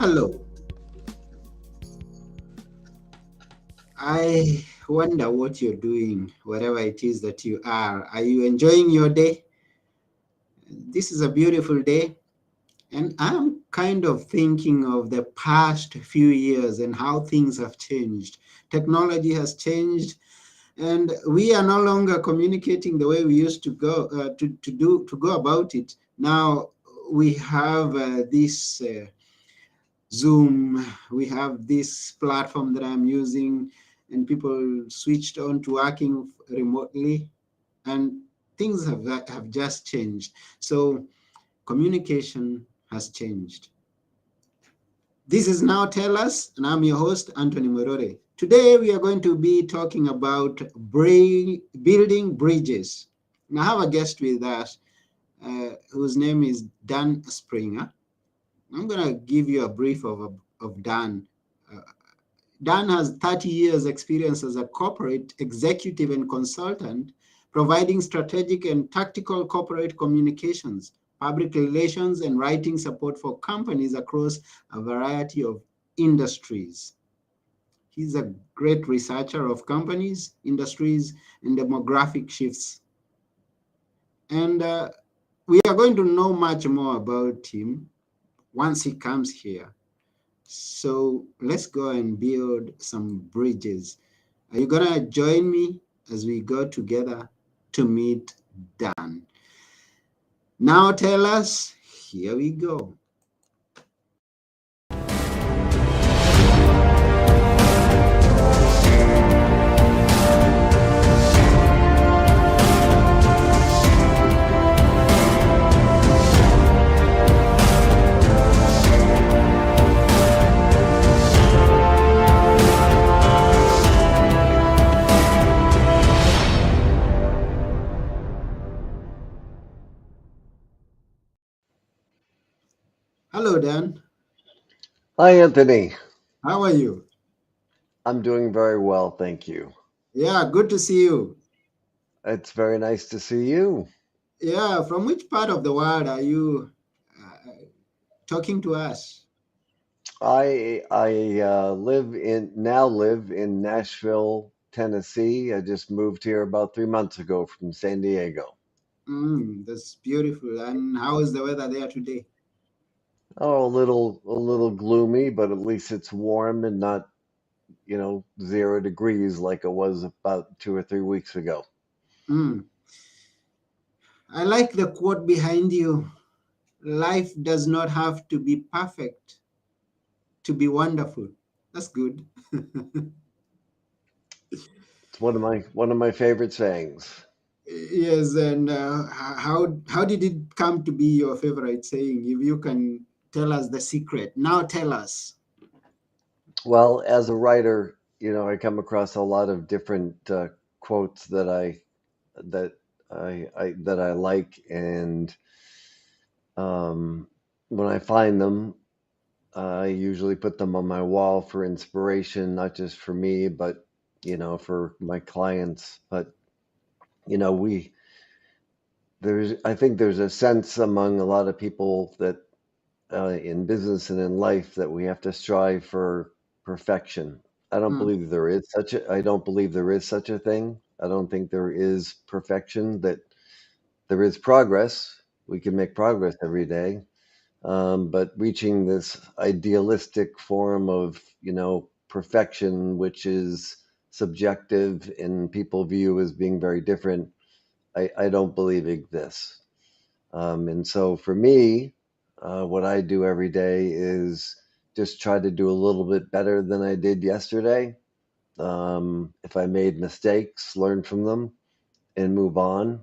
Hello. I wonder what you're doing, wherever it is that you are. Are you enjoying your day? This is a beautiful day, and I'm kind of thinking of the past few years and how things have changed. Technology has changed, and we are no longer communicating the way we used to go about it. Now we have this Zoom, we have this platform that I'm using, and people switched on to working remotely, and things have just changed. So communication has changed. This is Now Tell Us, and I'm your host, Anthony Morore. Today we are going to be talking about building bridges. And I have a guest with us whose name is Dan Springer. I'm going to give you a brief of Dan. Uh, Dan has 30 years experience as a corporate executive and consultant, providing strategic and tactical corporate communications, public relations, and writing support for companies across a variety of industries. He's a great researcher of companies, industries, and demographic shifts. And we are going to know much more about him once he comes here. So let's go and build some bridges. Are you gonna join me as we go together to meet Dan? Now tell us, here we go. Hello, Dan. Hi, Anthony. How are you? I'm doing very well, thank you. Yeah, good to see you. It's very nice to see you. Yeah, from which part of the world are you talking to us? I live in Nashville, Tennessee. I just moved here about 3 months ago from San Diego. That's beautiful. And how is the weather there today? Oh, a little gloomy, but at least it's warm and not, 0 degrees like it was about 2 or 3 weeks ago. Mm, I like the quote behind you. Life does not have to be perfect to be wonderful. That's good. It's one of my favorite sayings. Yes, and how did it come to be your favorite saying? If you can tell us the secret, now tell us. Well, as a writer, I come across a lot of different quotes that I like, and um, when I find them, I usually put them on my wall for inspiration, not just for me, but for my clients. But you know, we there's I think there's a sense among a lot of people that in business and in life that we have to strive for perfection. Mm, I don't believe there is such a thing. I don't think there is perfection. That there is progress. We can make progress every day. But reaching this idealistic form of, perfection, which is subjective and people view as being very different, I don't believe exists. And so for me, what I do every day is just try to do a little bit better than I did yesterday. If I made mistakes, learn from them and move on,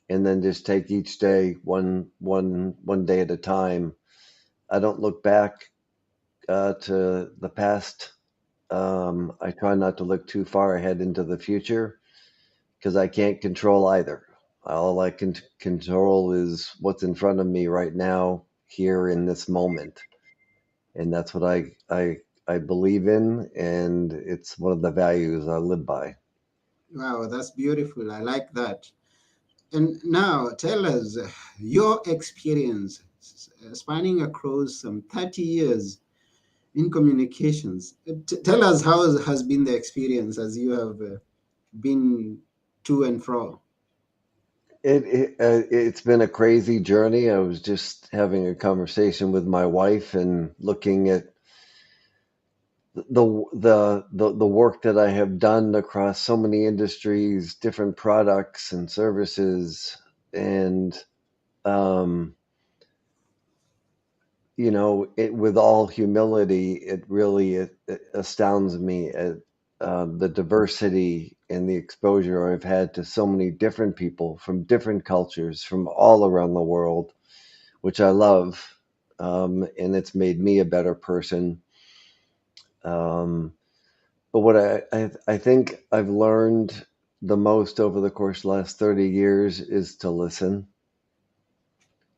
and then just take each day one day at a time. I don't look back to the past. I try not to look too far ahead into the future because I can't control either. All I can control is what's in front of me right now, here in this moment, and that's what I believe in, and it's one of the values I live by. wow, that's beautiful. I like that. And now tell us your experience spanning across some 30 years. in communications. Tell us how has been the experience as you have been to and fro. It's been a crazy journey. I was just having a conversation with my wife and looking at the work that I have done across so many industries, different products and services, and um, it with all humility, it astounds me at the diversity and the exposure I've had to so many different people from different cultures from all around the world, which I love, and it's made me a better person. Um, but what I think I've learned the most over the course of the last 30 years is to listen.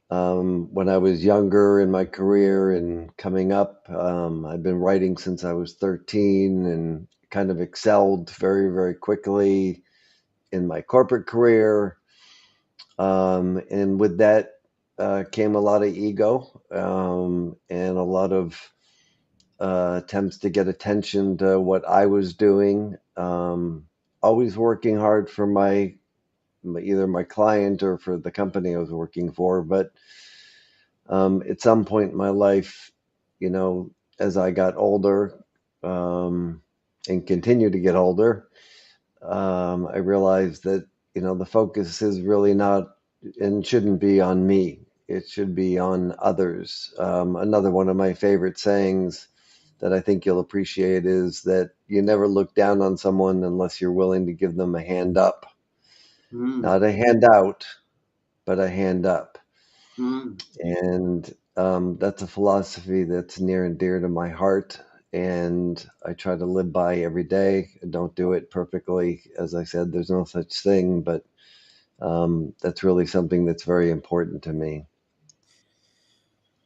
When I was younger in my career and coming up, I've been writing since I was 13 and kind of excelled very, very quickly in my corporate career. And with that came a lot of ego and a lot of attempts to get attention to what I was doing. Always working hard for either my client or for the company I was working for, but at some point in my life, you know, as I got older um, and continue to get older, I realized that, the focus is really not and shouldn't be on me. It should be on others. Another one of my favorite sayings that I think you'll appreciate is that you never look down on someone unless you're willing to give them a hand up, Mm, not a hand out, but a hand up. mm. And that's a philosophy that's near and dear to my heart. And I try to live by every day. I don't do it perfectly. As I said, there's no such thing, but that's really something that's very important to me.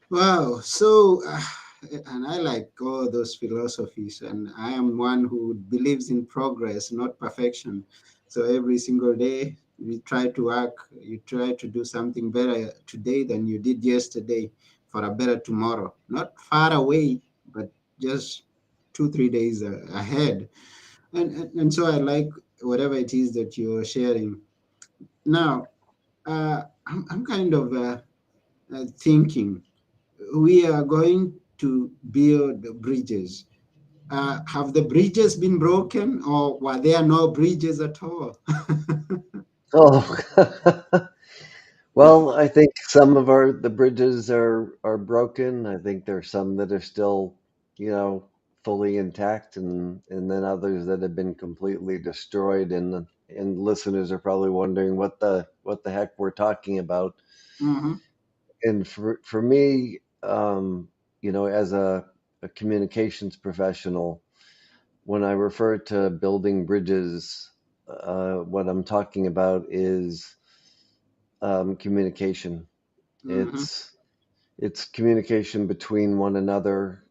Wow. So, and I like all those philosophies, and I am one who believes in progress, not perfection. So every single day, we try to work, you try to do something better today than you did yesterday for a better tomorrow. Not far away, but just 2, 3 days ahead. And so I like whatever it is that you're sharing. Now, I'm kind of thinking we are going to build bridges. Have the bridges been broken, or were there no bridges at all? Oh, well, I think some of the bridges are broken. I think there's some that are still, you know, fully intact, and then others that have been completely destroyed. And listeners are probably wondering what the heck we're talking about. Hmm. And for me, as a communications professional, when I refer to building bridges, what I'm talking about is communication. Hmm. It's communication between one another,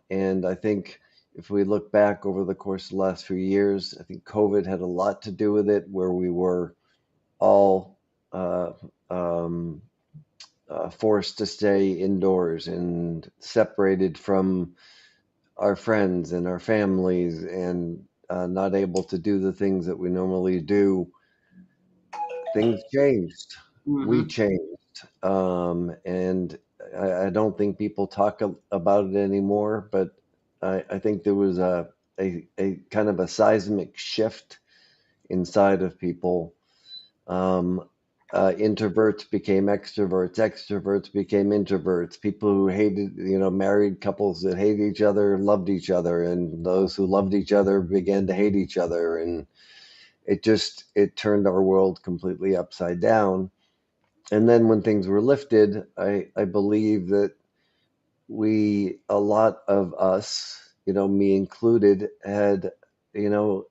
and I think if we look back over the course of the last few years, I think COVID had a lot to do with it, where we were all uh, um, forced to stay indoors and separated from our friends and our families, and not able to do the things that we normally do. Things changed. We Hmm. changed. And I don't think people talk about it anymore, but I think there was a kind of a seismic shift inside of people. Um, Introverts became extroverts, extroverts became introverts. People who hated, married couples that hated each other loved each other, and those who loved each other began to hate each other. And it turned our world completely upside down. And then when things were lifted, I believe that a lot of us, me included, had, you know,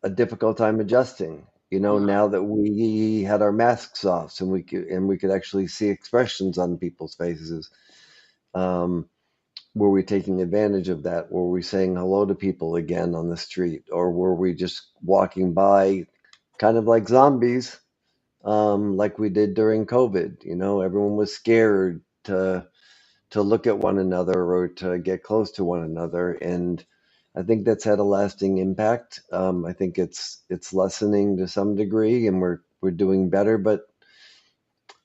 a difficult time adjusting. Now that we had our masks off and we could actually see expressions on people's faces. Um, were we taking advantage of that? Were we saying hello to people again on the street, or were we just walking by, kind of like zombies, like we did during COVID? Everyone was scared to to look at one another or to get close to one another, and I think that's had a lasting impact. I think it's lessening to some degree, and we're doing better, but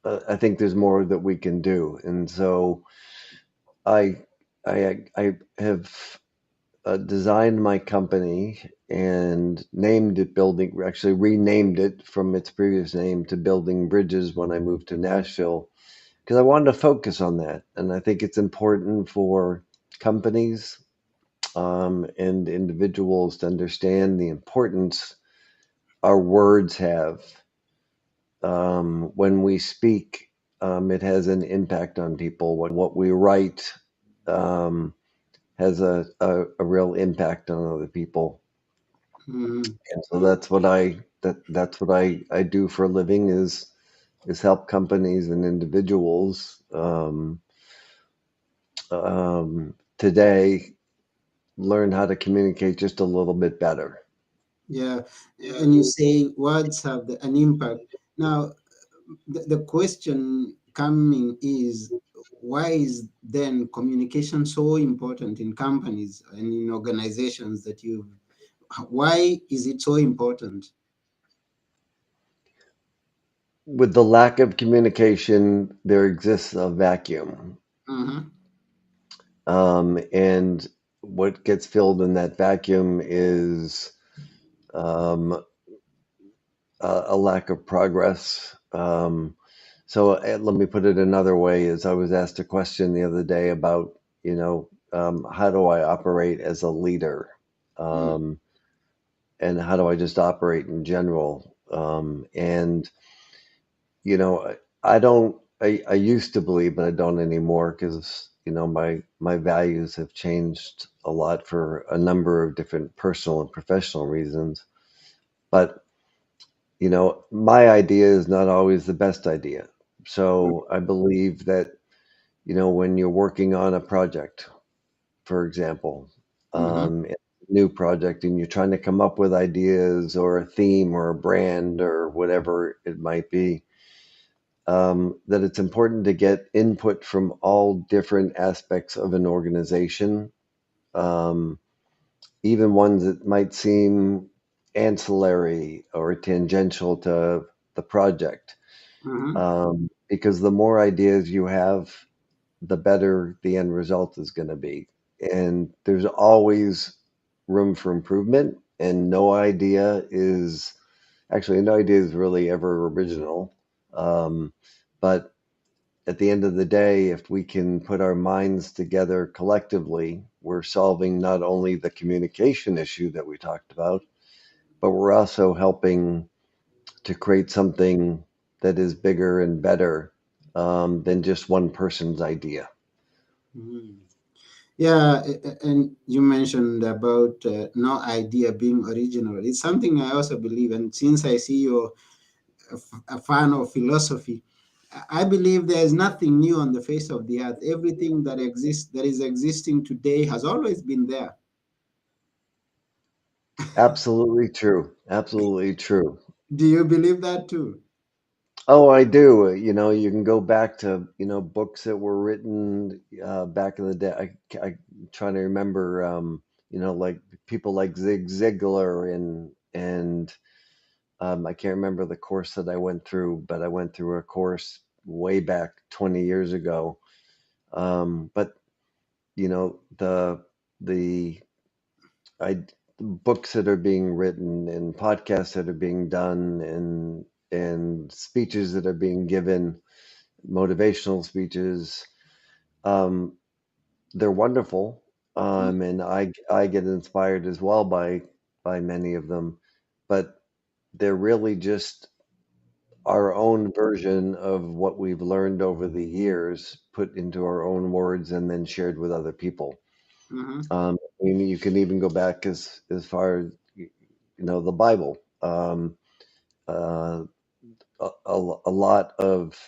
I think there's more that we can do, and so I I have designed my company and named it Building, actually renamed it from its previous name to Building Bridges when I moved to Nashville because I wanted to focus on that. And I think it's important for companies and individuals to understand the importance our words have. When we speak, it has an impact on people. What we write um, has a real impact on other people. Mhm. And so that's what I do for a living is help companies and individuals today learn how to communicate just a little bit better. Yeah, and you say words have an impact. Now, the question coming is, why is then communication so important in companies and in organizations that you? Why is it so important? With the lack of communication, there exists a vacuum. Uh-huh. And what gets filled in that vacuum is um, a lack of progress. So let me put it another way: is I was asked a question the other day about, how do I operate as a leader, Mm. um, and how do I just operate in general? And I don't. I used to believe, but I don't anymore because my values have changed a lot for a number of different personal and professional reasons. But my idea is not always the best idea. So I believe that, when you're working on a project, for example, Mm-hmm. a new project, and you're trying to come up with ideas or a theme or a brand or whatever it might be, that it's important to get input from all different aspects of an organization, um, even ones that might seem ancillary or tangential to the project. Uh-huh. Because the more ideas you have, the better the end result is going to be. And there's always room for improvement, and no idea is really ever original. But at the end of the day, if we can put our minds together collectively, we're solving not only the communication issue that we talked about, but we're also helping to create something that is bigger and better than just one person's idea. Mhm. Yeah, and you mentioned about no idea being original. It's something I also believe, and since I see you're a fan of philosophy, I believe there is nothing new on the face of the earth. Everything that exists, that is existing today, has always been there. Absolutely true. Absolutely true. Do you believe that too? Oh, I do. You can go back to, books that were written back in the day. I'm trying to remember, like people like Zig Ziglar and I can't remember the course that I went through, but I went through a course way back 20 years ago. But the I books that are being written and podcasts that are being done and speeches that are being given, motivational speeches, um, they're wonderful, and I get inspired as well by many of them, but they're really just our own version of what we've learned over the years, put into our own words and then shared with other people. Uh-huh. I mean, you can even go back as far as the Bible. Uh, a lot of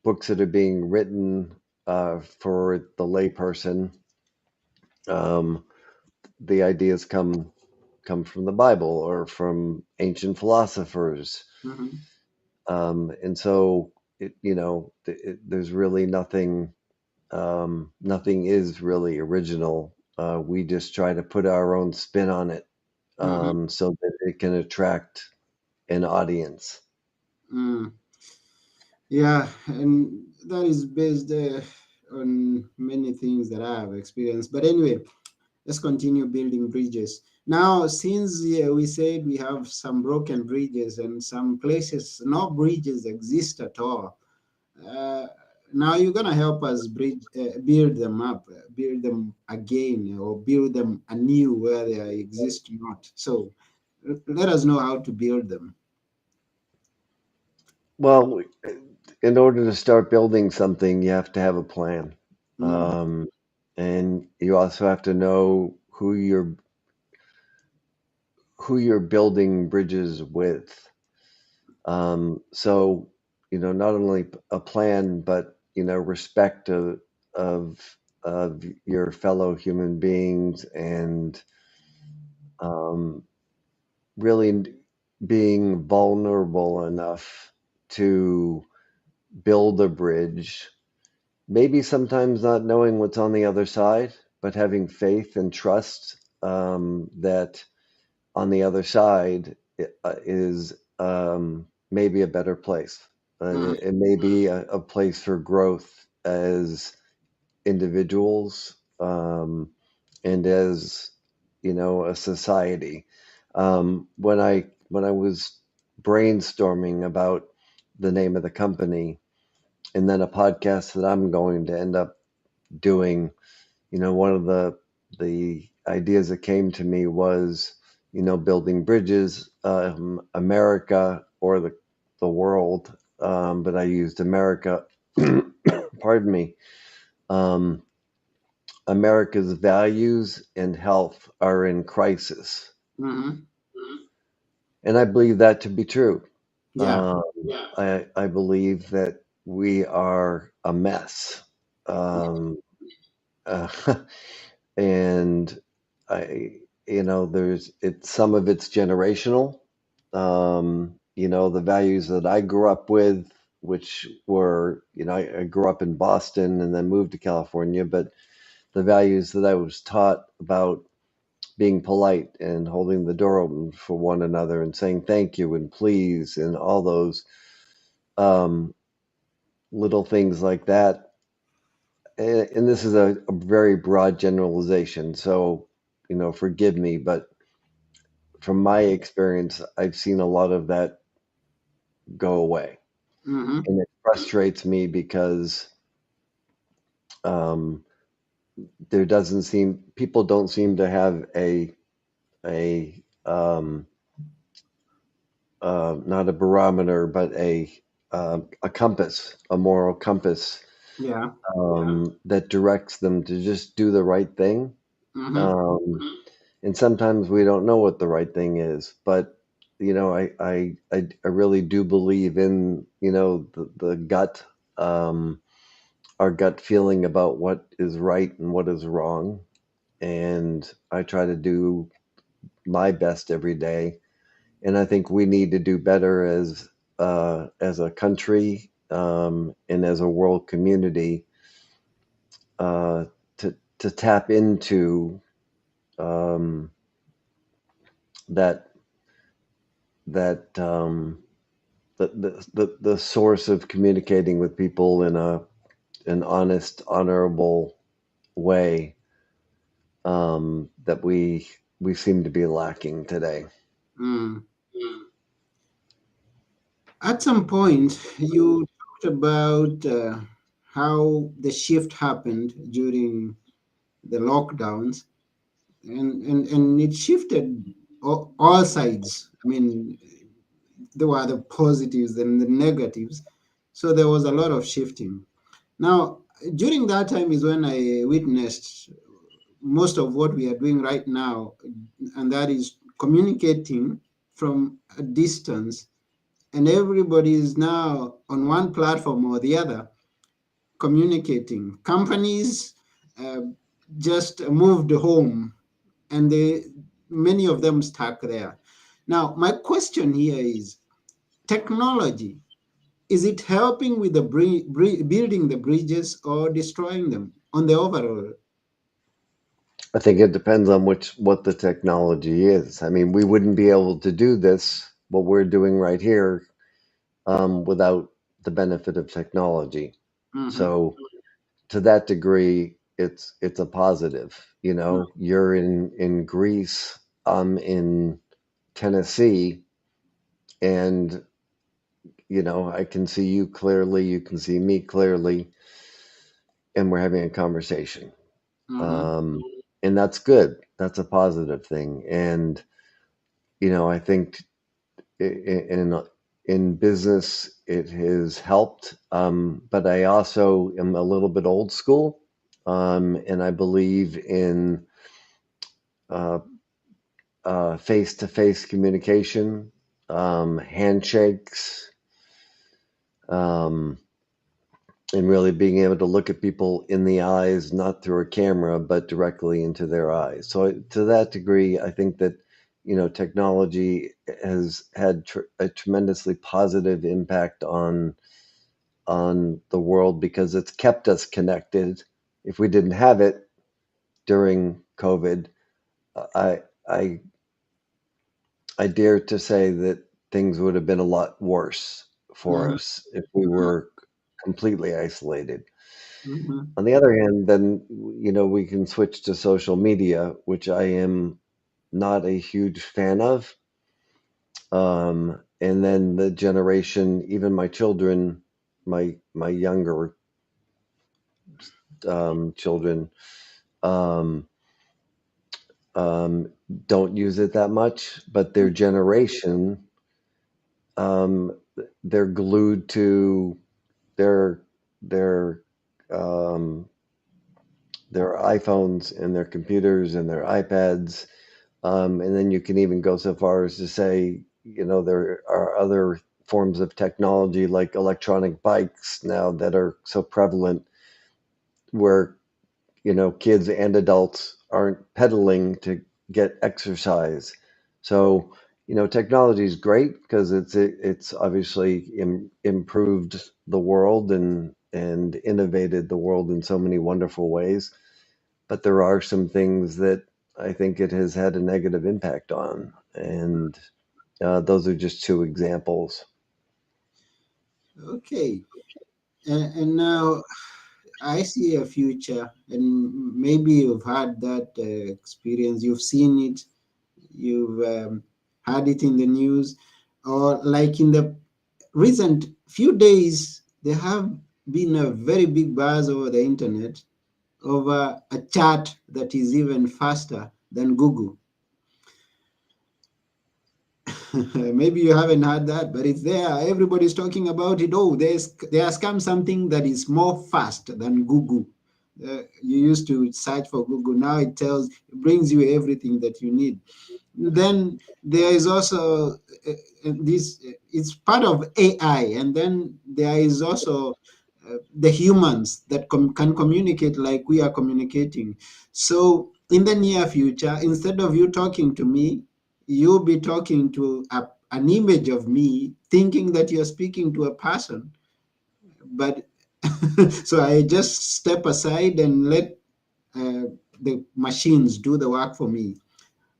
books that are being written for the layperson, um, the ideas come from the Bible or from ancient philosophers, Uh-huh. and so there's really nothing. Nothing is really original. We just try to put our own spin on it, Mm-hmm. so that it can attract an audience. Mm. Yeah, and that is based on many things that I have experienced. But anyway, let's continue building bridges. Now, since we said we have some broken bridges and some places no bridges exist at all, uh, now you're gonna help us build them up, build them again, or build them anew where they exist not. So let us know how to build them. Well, in order to start building something, you have to have a plan. Mm, Um, and you also have to know who you're building bridges with. So, not only a plan, but respect of your fellow human beings, and um, really being vulnerable enough to build a bridge. Maybe sometimes not knowing what's on the other side, but having faith and trust, that on the other side is, maybe a better place. mm, It may be a place for growth as individuals, and as a society. When I was brainstorming about the name of the company, and then a podcast that I'm going to end up doing, one of the ideas that came to me was, building bridges, America, or the world, but I used America. Pardon me. Um, America's values and health are in crisis, mm-hmm. and I believe that to be true. Yeah. Um, I believe that we are a mess. Um, uh, and I, some of it's generational. The values that I grew up with, which were, I grew up in Boston and then moved to California, but the values that I was taught about being polite and holding the door open for one another and saying thank you and please and all those, um, little things like that. And this is a very broad generalization, so forgive me, but from my experience, I've seen a lot of that go away, Mm-hmm. and it frustrates me because, um, there doesn't seem people don't seem to have a not a barometer, but a compass, a moral compass, Yeah. that directs them to just do the right thing. Mm-hmm. Um, and sometimes we don't know what the right thing is, but I really do believe in the gut, um, our gut feeling about what is right and what is wrong, and I try to do my best every day. And I think we need to do better as a country, and as a world community, uh, to tap into, um, that that the source of communicating with people in an honest, honorable way, that we seem to be lacking today. Mm. At some point, you talked about how the shift happened during the lockdowns, and it shifted all sides. I mean, there were the positives and the negatives, so there was a lot of shifting. Now, during that time is when I witnessed most of what we are doing right now, and that is communicating from a distance, and everybody is now on one platform or the other communicating. Companies uh, just moved home, and many of them stuck there. Now, my question here is technology. is it helping with the building the bridges or destroying them on the overall? I think it depends on what the technology is. I mean, we wouldn't be able to do this, what we're doing right here, without the benefit of technology. Mm-hmm. So to that degree, it's a positive. You know, you're in Greece, I'm in Tennessee, and I can see you clearly, you can see me clearly, and we're having a conversation. Mm-hmm. Um, and that's good. That's a positive thing. And I think in business it has helped, but I also am a little bit old school, and I believe in uh, face-to-face communication, handshakes, um, and really being able to look at people in the eyes, not through a camera, but directly into their eyes. So, to that degree, I think that technology has had a tremendously positive impact on the world because it's kept us connected. If we didn't have it during COVID, I I I dare to say that things would have been a lot worse for Mm-hmm. us if we were completely isolated. Mm-hmm. On the other hand, then we can switch to social media, which I am not a huge fan of. And then the generation, even my children, my younger children, um, um, don't use it that much, but their generation, um, they're glued to their their um, their iPhones and their computers and their iPads. And then you can even go so far as to say, there are other forms of technology like electronic bikes now that are so prevalent where, kids and adults aren't pedaling to get exercise. So, technology is great because it's obviously improved the world and innovated the world in so many wonderful ways. But there are some things that I think it has had a negative impact on, and those are just two examples. Okay. And now I see a future, and maybe you've had that experience. You've seen it. You've had it in the news, or like in the recent few days, there have been a very big buzz over the internet over a chat that is even faster than Google. Maybe you haven't heard that, but it's there. Everybody's talking about it. Oh, there has come something that is more fast than Google. You used to search for Google. Now it brings you everything that you need. Then there is also this. It's part of AI, and then there is also the humans that can communicate like we are communicating. So in the near future, instead of you talking to me, you'll be talking to an image of me, thinking that you're speaking to a person. But so I just step aside and let uh, the machines do the work for me.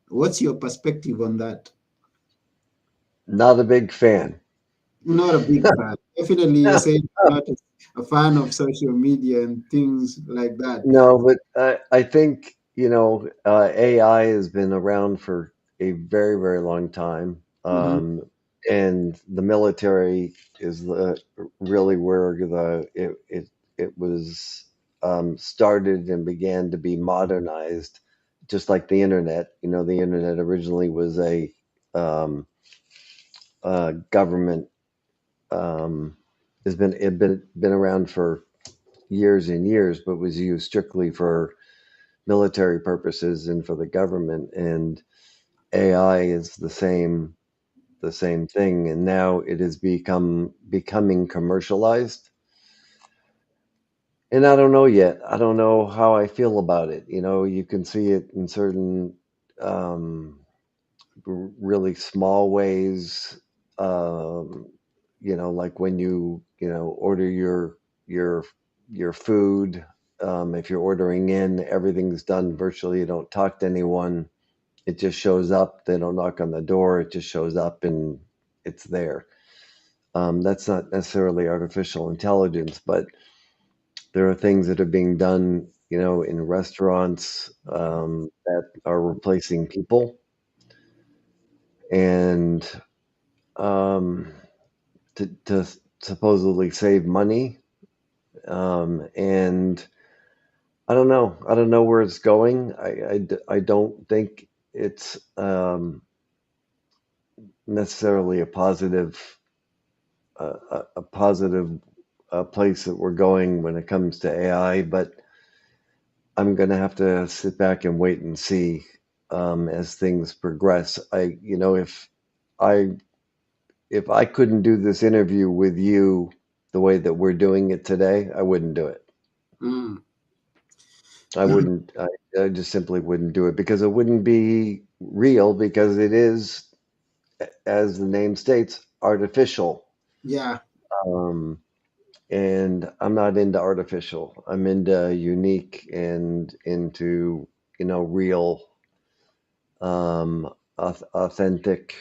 What's your perspective on that? Not a big fan. Not a big fan. Definitely, you're saying you're not a fan of social media and things like that. No, but I think, AI has been around for a very, very long time. Hmm. And the military is really where it was started and began to be modernized, just like the internet. The internet originally was um, a government, um, been around for years and years, but was used strictly for military purposes and for the government. And AI is the same thing, and now it is becoming commercialized. And I don't know yet. I don't know how I feel about it. You can see it in certain really small ways. Um, like when order your your food. If you're ordering in, everything's done virtually. You don't talk to anyone. It just shows up. They don't knock on the door. It just shows up and it's there. That's not necessarily artificial intelligence, but there are things that are being done, in restaurants that are replacing people, and um, to supposedly save money. And I don't know. I don't know where it's going. I don't think it's necessarily a positive place that we're going when it comes to AI, but I'm going to have to sit back and wait and see as things progress. I if I couldn't do this interview with you the way that we're doing it today, I wouldn't do it. Mm. I wouldn't. I just simply wouldn't do it because it wouldn't be real because it is, as the name states, artificial. Yeah. Um, and I'm not into artificial. I'm into unique and into real, authentic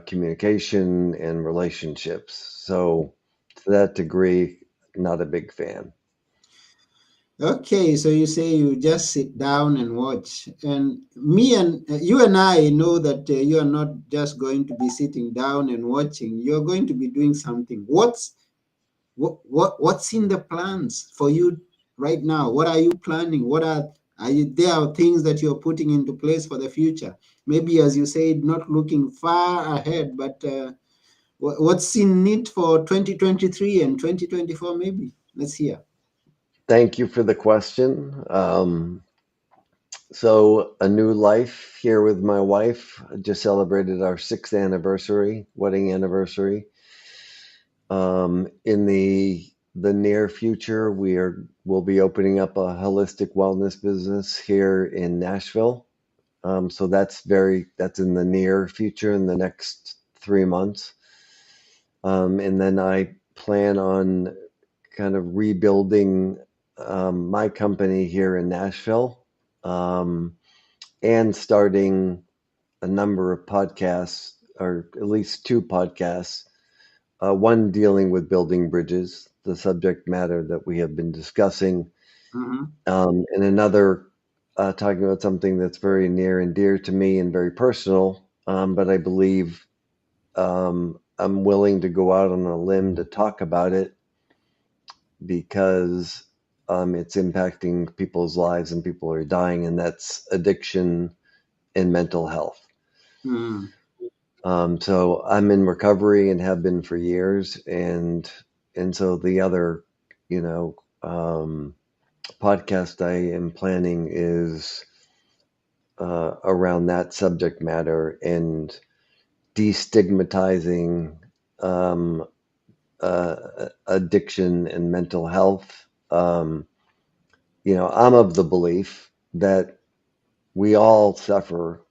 communication and relationships. So to that degree, not a big fan. Okay, so you say you just sit down and watch, and me and you and I know that you are not just going to be sitting down and watching. You're going to be doing something. What's in the plans for you right now? What are you planning? What are you? There are things that you're putting into place for the future. Maybe, as you said, not looking far ahead, but what's in it for 2023 and 2024? Maybe let's hear. Thank you for the question. So, a new life here with my wife. Just celebrated our sixth anniversary, wedding anniversary. In the near future, we'll be opening up a holistic wellness business here in Nashville. So that's in the near future, in the next 3 months. And then I plan on kind of rebuilding my company here in Nashville, um, and starting a number of podcasts, or at least two podcasts. One dealing with building bridges, the subject matter that we have been discussing, Mhm. and another talking about something that's very near and dear to me and very personal. But I believe I'm willing to go out on a limb to talk about it because it's impacting people's lives and people are dying, and that's addiction and mental health. Mm. So I'm in recovery and have been for years, and so the other, you know, um, podcast I am planning is around that subject matter and destigmatizing um, addiction and mental health. I'm of the belief that we all suffer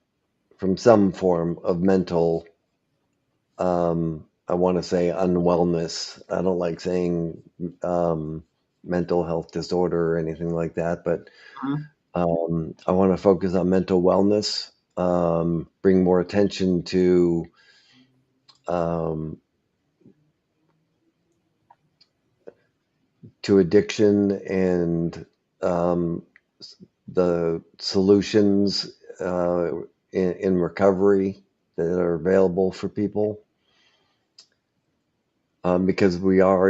from some form of mental, I want to say unwellness. I don't like saying mental health disorder or anything like that, but Mhm. I want to focus on mental wellness, bring more attention um, to addiction and um, the solutions in recovery that are available for people, because we are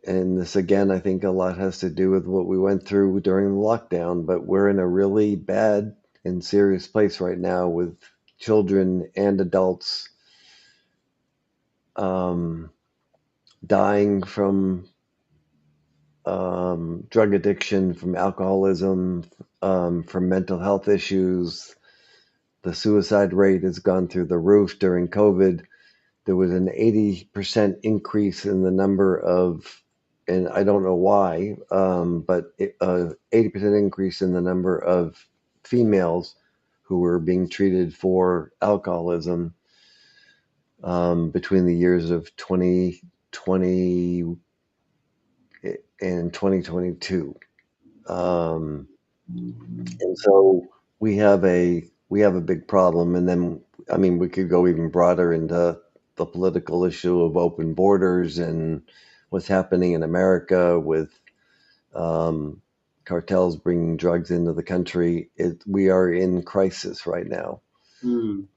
and this again, I think a lot has to do with what we went through during the lockdown, but we're in a really bad and serious place right now with children and adults um, dying from drug addiction, from alcoholism, from mental health issues. The suicide rate has gone through the roof during COVID. There was an 80% increase in the number of, and I don't know why, but 80% increase in the number of females who were being treated for alcoholism. between the years of 2020 and 2022. Um, and so we have a big problem. And then, I mean, we could go even broader into the political issue of open borders and what's happening in America with um, cartels bringing drugs into the country. We are in crisis right now, Mm.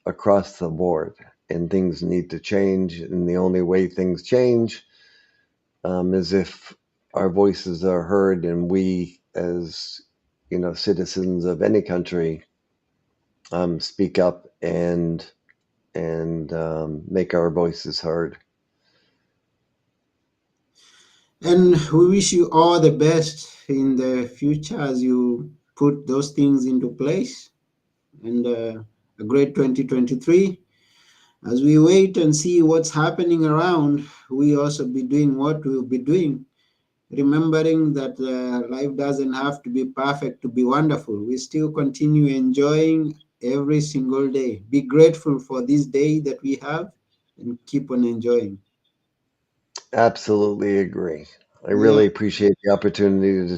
across the board, and things need to change. And the only way things change is if our voices are heard, and we, as citizens of any country, speak up and make our voices heard. And we wish you all the best in the future as you put those things into place. And a great 2023. As we wait and see what's happening around, we also be doing what we'll be doing, remembering that life doesn't have to be perfect to be wonderful. We still continue enjoying every single day. Be grateful for this day that we have and keep on enjoying. Absolutely agree. I Yeah. really appreciate the opportunity to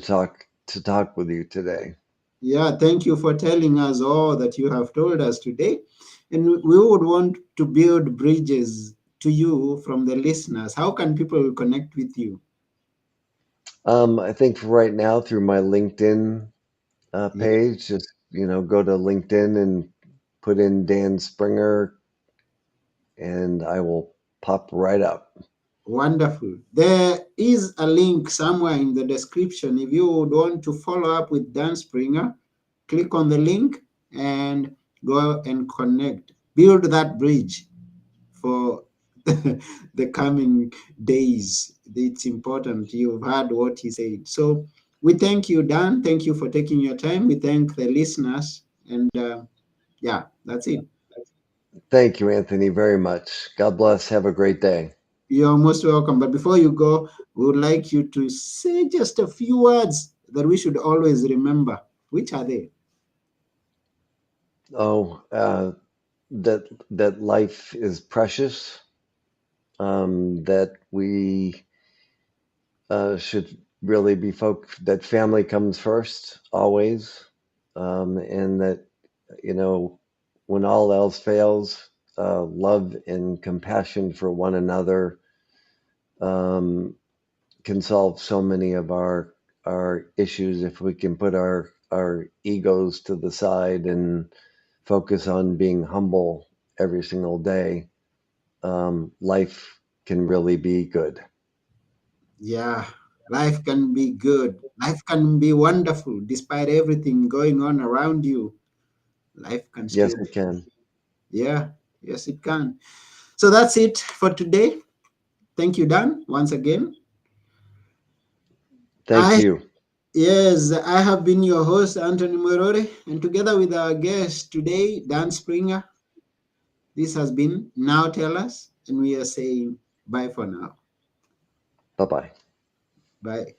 talk with you today. Yeah, thank you for telling us all that you have told us today. And we would want to build bridges to you from the listeners. How can people connect with you? I think for right now, through my LinkedIn Yeah, page, just go to LinkedIn and put in Dan Springer, and I will pop right up. wonderful. There is a link somewhere in the description. If you would want to follow up with Dan Springer, click on the link and go and connect. Build that bridge for the coming days. It's important. You've heard what he said. So we thank you, Dan. Thank you for taking your time. We thank the listeners. And yeah, that's it. Thank you, Anthony, very much. God bless. Have a great day. You're most welcome. But before you go, we would like you to say just a few words that we should always remember. Which are they? Oh, that life is precious. That we should really be that family comes first always, and that you know when all else fails, love and compassion for one another um, can solve so many of our issues if we can put our egos to the side and focus on being humble every single day. Life can really be good. Yeah, life can be good. Life can be wonderful despite everything going on around you. Life can Yes, still be. it can. Yeah, yes, it can. So that's it for today. Thank you, Dan, once again. Thank I you. Yes, I have been your host, Anthony Morore, and together with our guest today, Dan Springer, this has been Now Tell Us, and we are saying bye for now. Bye bye. Bye.